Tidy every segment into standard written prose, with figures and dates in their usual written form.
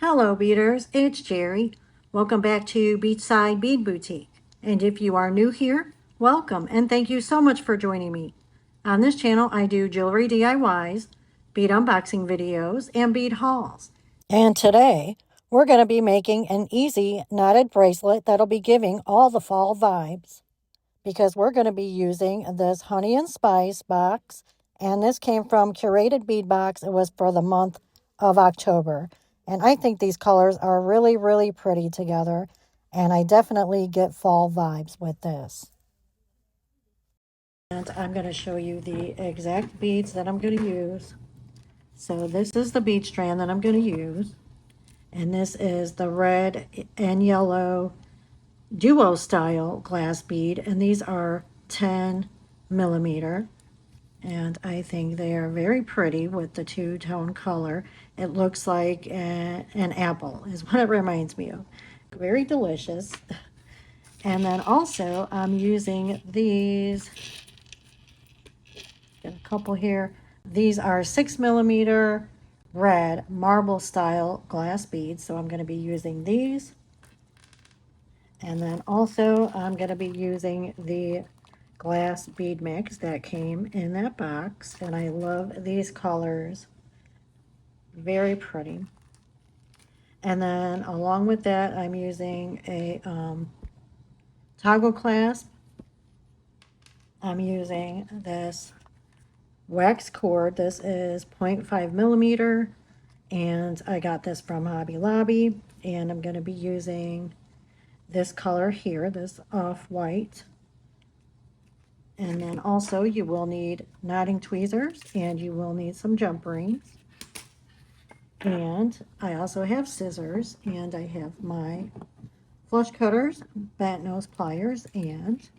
Hello beaders, it's Jerry. Welcome back to Beachside Bead Boutique. And if you are new here, welcome and thank you so much for joining me. On this channel I do jewelry DIYs, bead unboxing videos, and bead hauls. And today we're going to be making an easy knotted bracelet that'll be giving all the fall vibes. Because we're going to be using this Honey and Spice box, and this came from Curated Bead Box. It was for the month of October. And I think these colors are really, really pretty together. And I definitely get fall vibes with this. And I'm going to show you the exact beads that I'm going to use. So this is the bead strand that I'm going to use. And this is the red and yellow duo style glass bead. And these are 10 millimeter. And I think they are very pretty with the two-tone color. It looks like an apple is what it reminds me of. Very delicious. And then also I'm using these, got a couple here. These are 6 millimeter red marble style glass beads. So I'm going to be using these. And then also I'm going to be using the glass bead mix that came in that box, and I love these colors, very pretty. And then along with that I'm using a toggle clasp. I'm using this wax cord. This is 0.5 millimeter, and I got this from Hobby Lobby. And I'm going to be using this color here, this off-white. And then also you will need knotting tweezers, and you will need some jump rings. And I also have scissors, and I have my flush cutters, bent nose pliers, and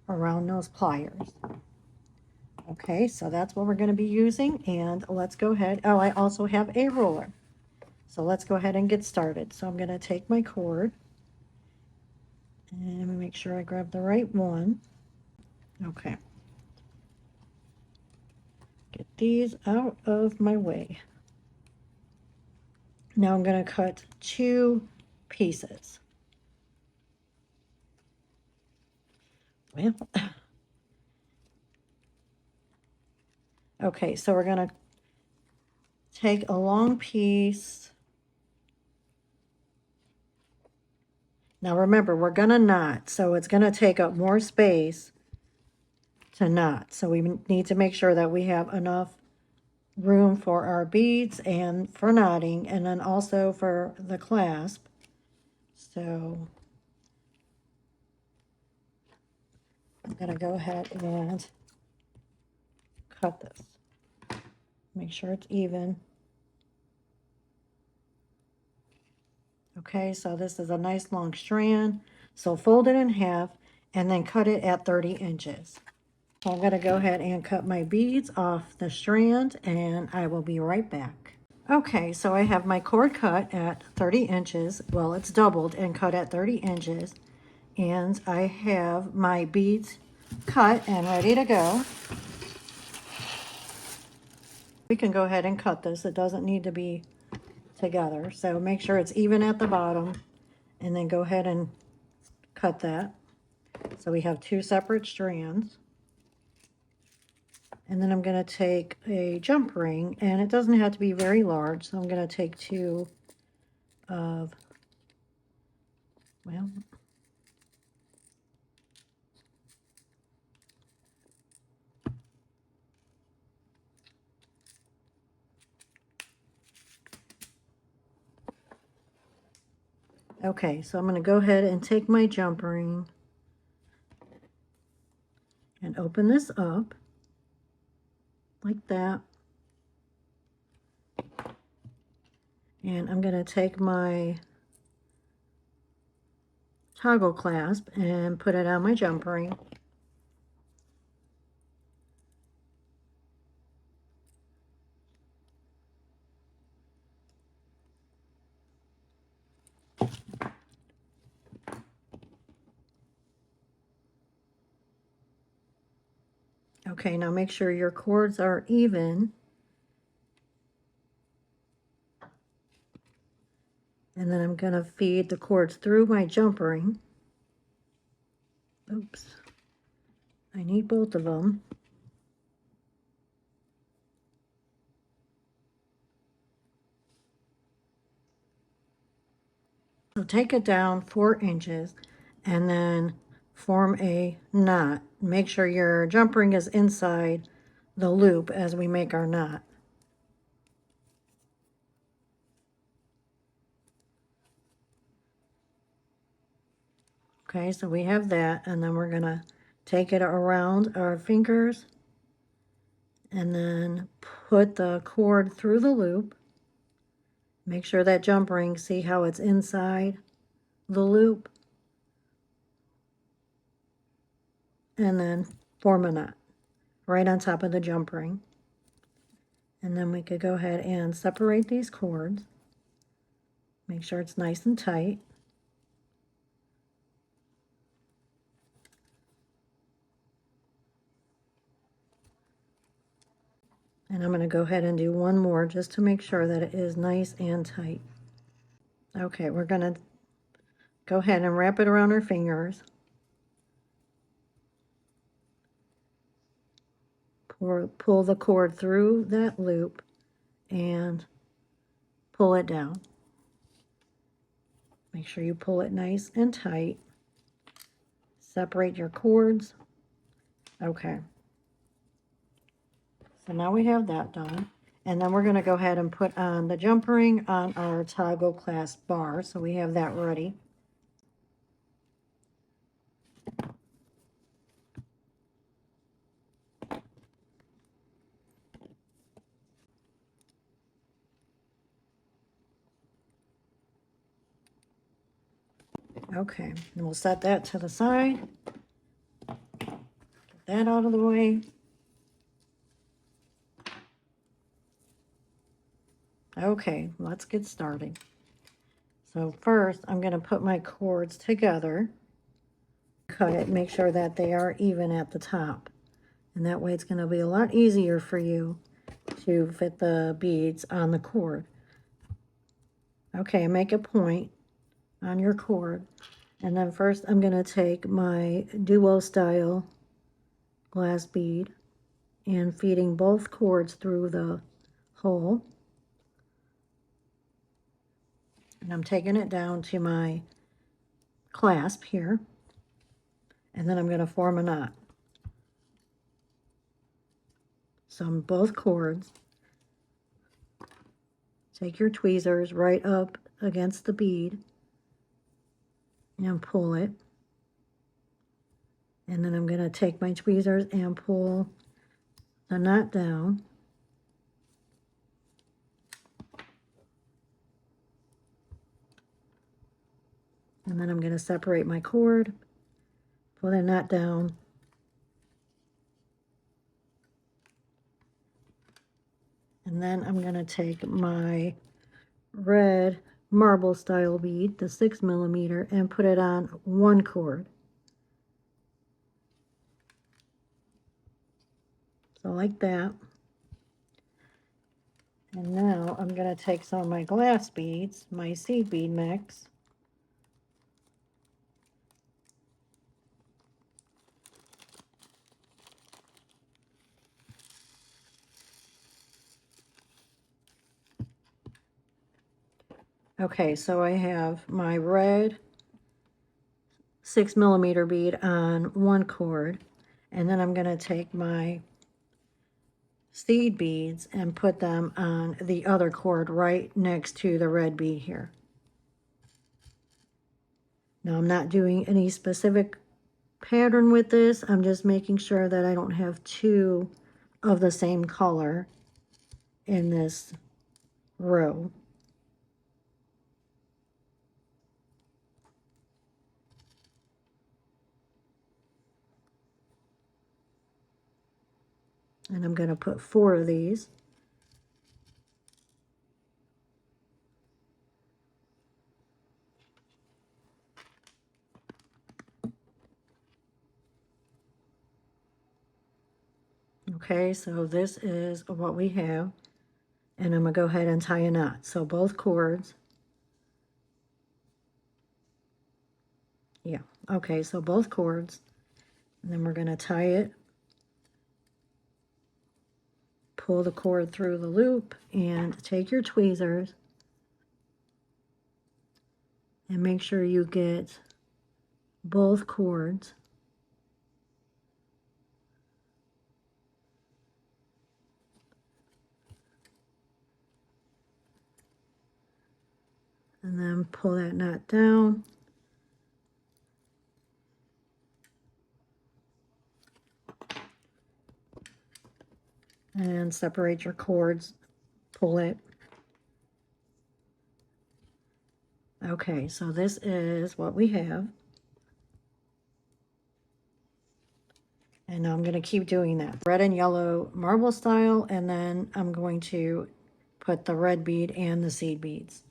a round nose pliers. Okay, so that's what we're going to be using, and let's go ahead. Oh, I also have a ruler. So let's go ahead and get started. So I'm going to take my cord, and make sure I grab the right one. Okay. Get these out of my way. Now I'm going to cut 2 pieces. Well, okay, so we're going to take a long piece. Now remember, we're going to knot, so it's going to take up more space to knot. So we need to make sure that we have enough room for our beads and for knotting, and then also for the clasp. So I'm going to go ahead and cut this. Make sure it's even. Okay, so this is a nice long strand. So fold it in half and then cut it at 30 inches. So I'm going to go ahead and cut my beads off the strand, and I will be right back. Okay, so I have my cord cut at 30 inches. Well, it's doubled and cut at 30 inches. And I have my beads cut and ready to go. We can go ahead and cut this. It doesn't need to be together. So make sure it's even at the bottom, and then go ahead and cut that. So we have 2 separate strands. And then I'm going to take a jump ring, and it doesn't have to be very large. So I'm going to take 2 of, well, okay, so I'm going to go ahead and take my jump ring and open this up like that. And I'm going to take my toggle clasp and put it on my jump ring. Okay, now make sure your cords are even. And then I'm going to feed the cords through my jump ring. Oops. I need both of them. So take it down 4 inches and then form a knot. Make sure your jump ring is inside the loop as we make our knot. Okay, so we have that, and then we're gonna take it around our fingers and then put the cord through the loop. Make sure that jump ring, see how it's inside the loop, and then form a knot right on top of the jump ring. And then we could go ahead and separate these cords. Make sure it's nice and tight. And I'm going to go ahead and do one more just to make sure that it is nice and tight. Okay, we're going to go ahead and wrap it around our fingers. Pull the cord through that loop and pull it down. Make sure you pull it nice and tight. Separate your cords. Okay. So now we have that done. And then we're going to go ahead and put on the jump ring on our toggle clasp bar. So we have that ready. Okay, and we'll set that to the side. Get that out of the way. Okay, let's get started. So first, I'm going to put my cords together. Cut it, make sure that they are even at the top. And that way it's going to be a lot easier for you to fit the beads on the cord. Okay, make a point on your cord. And then first I'm going to take my duo style glass bead and feeding both cords through the hole. And I'm taking it down to my clasp here. And then I'm going to form a knot. So on both cords, take your tweezers right up against the bead and pull it. And then I'm going to take my tweezers and pull the knot down. And then I'm going to separate my cord, pull the knot down, and then I'm going to take my red marble style bead, the 6mm, and put it on one cord. So like that. And now I'm going to take some of my glass beads, my seed bead mix, okay, so I have my red 6mm bead on one cord, and then I'm going to take my seed beads and put them on the other cord right next to the red bead here. Now I'm not doing any specific pattern with this. I'm just making sure that I don't have two of the same color in this row. And I'm going to put 4 of these. Okay, so this is what we have. And I'm going to go ahead and tie a knot. So both cords Yeah, okay, so both cords. And then we're going to tie it, pull the cord through the loop, and take your tweezers and make sure you get both cords. And then pull that knot down. And separate your cords, pull it. Okay, so this is what we have. And now I'm going to keep doing that. Red and yellow marble style, and then I'm going to put the red bead and the seed beads.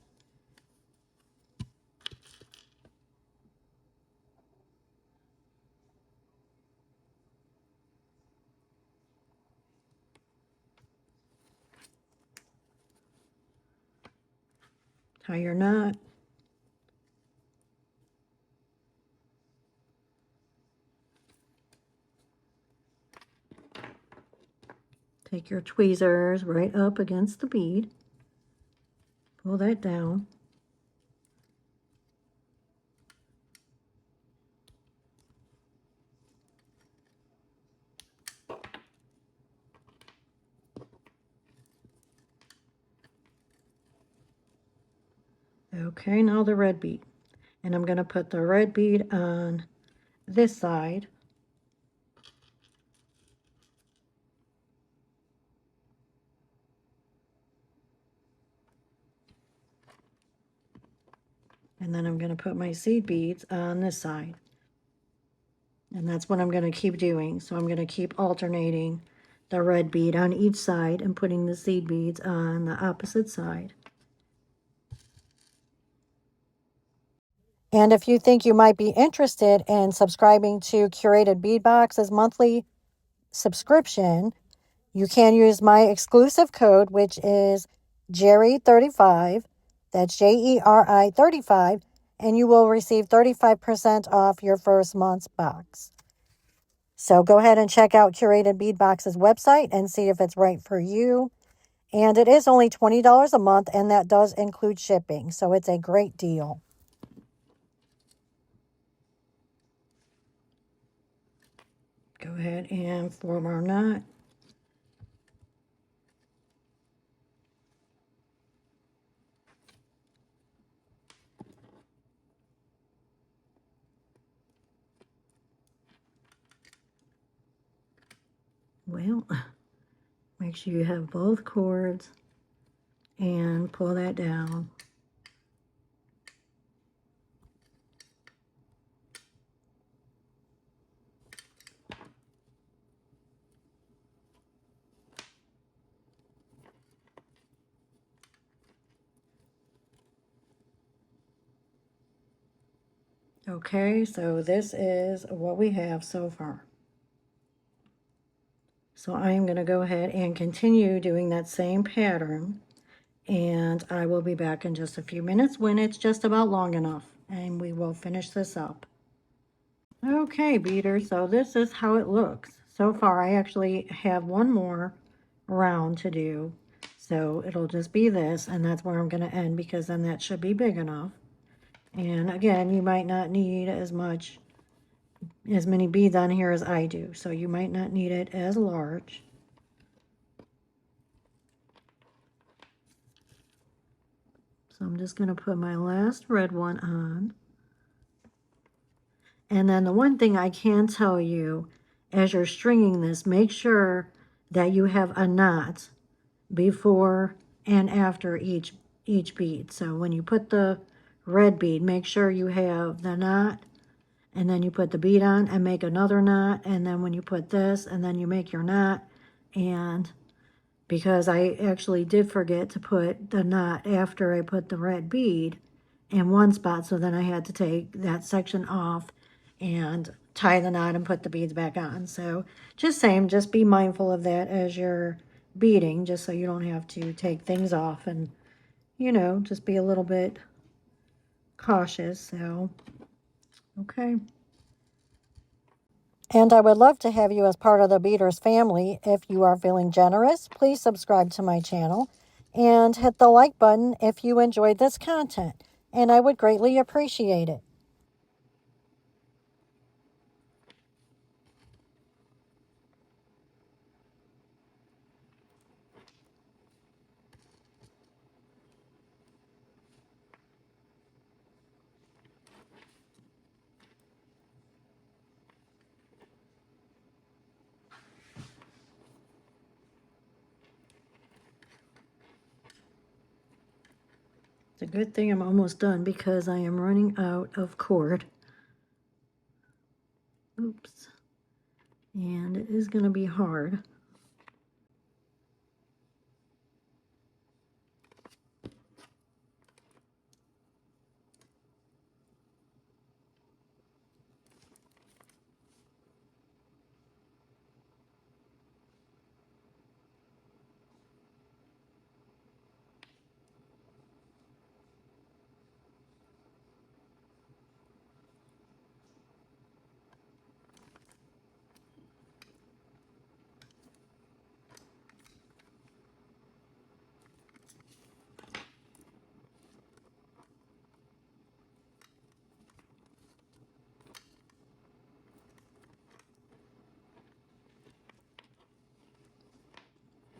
Tie your knot. Take your tweezers right up against the bead. Pull that down. Okay, now the red bead. And I'm going to put the red bead on this side. And then I'm going to put my seed beads on this side. And that's what I'm going to keep doing. So I'm going to keep alternating the red bead on each side and putting the seed beads on the opposite side. And if you think you might be interested in subscribing to Curated Bead Box's monthly subscription, you can use my exclusive code, which is Jerry35. That's Jeri 35, and you will receive 35% off your first month's box. So go ahead and check out Curated Bead Box's website and see if it's right for you. And it is only $20 a month, and that does include shipping, so it's a great deal. Go ahead and form our knot. Well, make sure you have both cords and pull that down. Okay, so this is what we have so far. So I'm going to go ahead and continue doing that same pattern, and I will be back in just a few minutes when it's just about long enough, and we will finish this up. Okay, beater, so this is how it looks. So far, I actually have one more round to do, so it'll just be this, and that's where I'm going to end, because then that should be big enough. And again, you might not need as many beads on here as I do, so you might not need it as large. So I'm just going to put my last red one on. And then the one thing I can tell you, as you're stringing this, make sure that you have a knot before and after each bead. So when you put the red bead, make sure you have the knot, and then you put the bead on and make another knot, and then when you put this, and then you make your knot. And because I actually did forget to put the knot after I put the red bead in one spot, so then I had to take that section off and tie the knot and put the beads back on. So just be mindful of that as you're beading, just so you don't have to take things off, and just be a little bit cautious. So Okay. And I would love to have you as part of the Beaders family. If you are feeling generous, please subscribe to my channel and hit the like button if you enjoyed this content. And I would greatly appreciate it. It's a good thing I'm almost done because I am running out of cord. Oops. And it is going to be hard.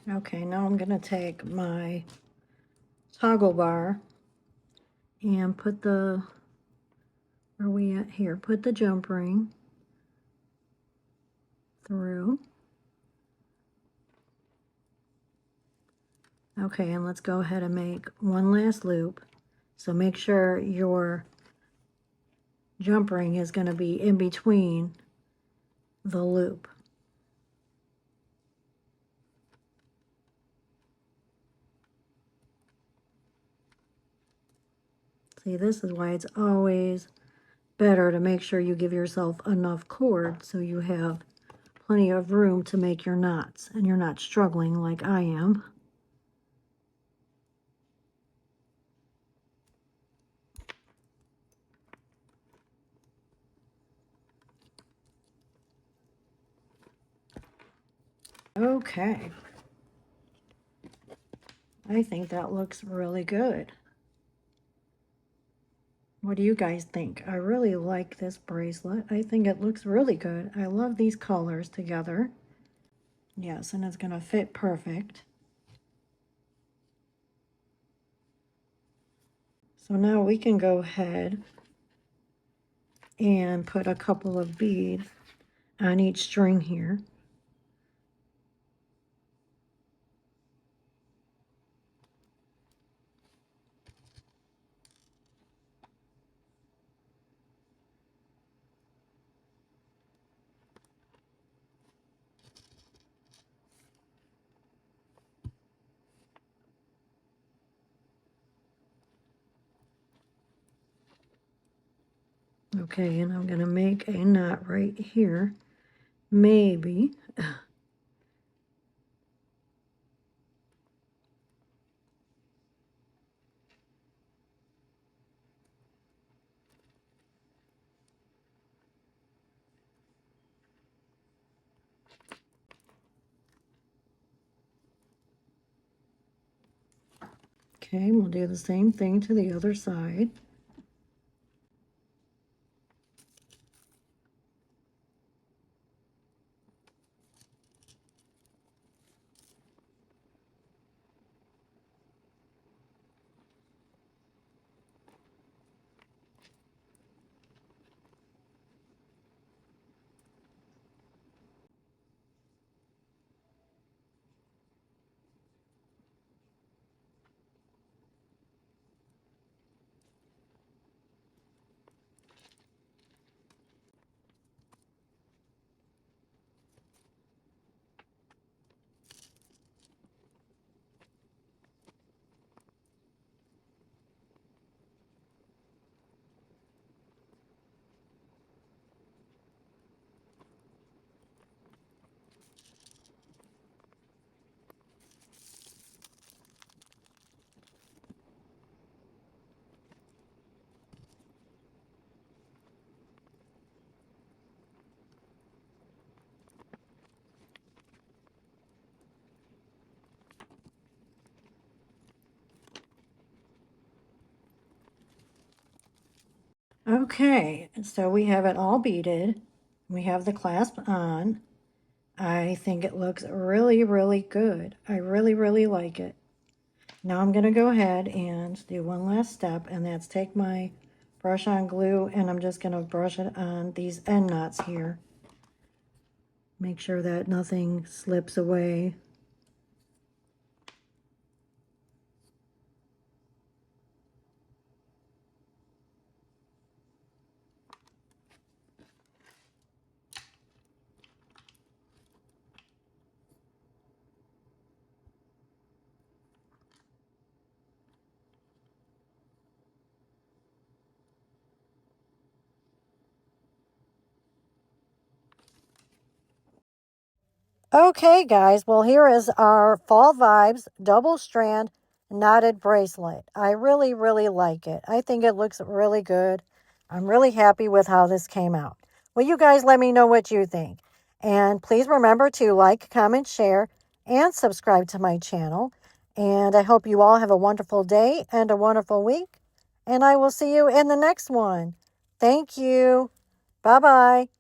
Okay, now I'm going to take my toggle bar and put the, where are we at here? Put the jump ring through. Okay, and let's go ahead and make one last loop. So make sure your jump ring is going to be in between the loop. See, this is why it's always better to make sure you give yourself enough cord so you have plenty of room to make your knots and you're not struggling like I am. Okay. I think that looks really good. What do you guys think? I really like this bracelet. I think it looks really good. I love these colors together. Yes, and it's going to fit perfect. So now we can go ahead and put a couple of beads on each string here. Okay, and I'm going to make a knot right here. Maybe. Okay, we'll do the same thing to the other side. Okay, so we have it all beaded. We have the clasp on. I think it looks really, really good. I really, really like it. Now I'm going to go ahead and do one last step, and that's take my brush on glue, and I'm just going to brush it on these end knots here. Make sure that nothing slips away. Okay, guys, well, here is our Fall Vibes Double Strand Knotted Bracelet. I really, really like it. I think it looks really good. I'm really happy with how this came out. Well, you guys let me know what you think. And please remember to like, comment, share, and subscribe to my channel. And I hope you all have a wonderful day and a wonderful week. And I will see you in the next one. Thank you. Bye-bye.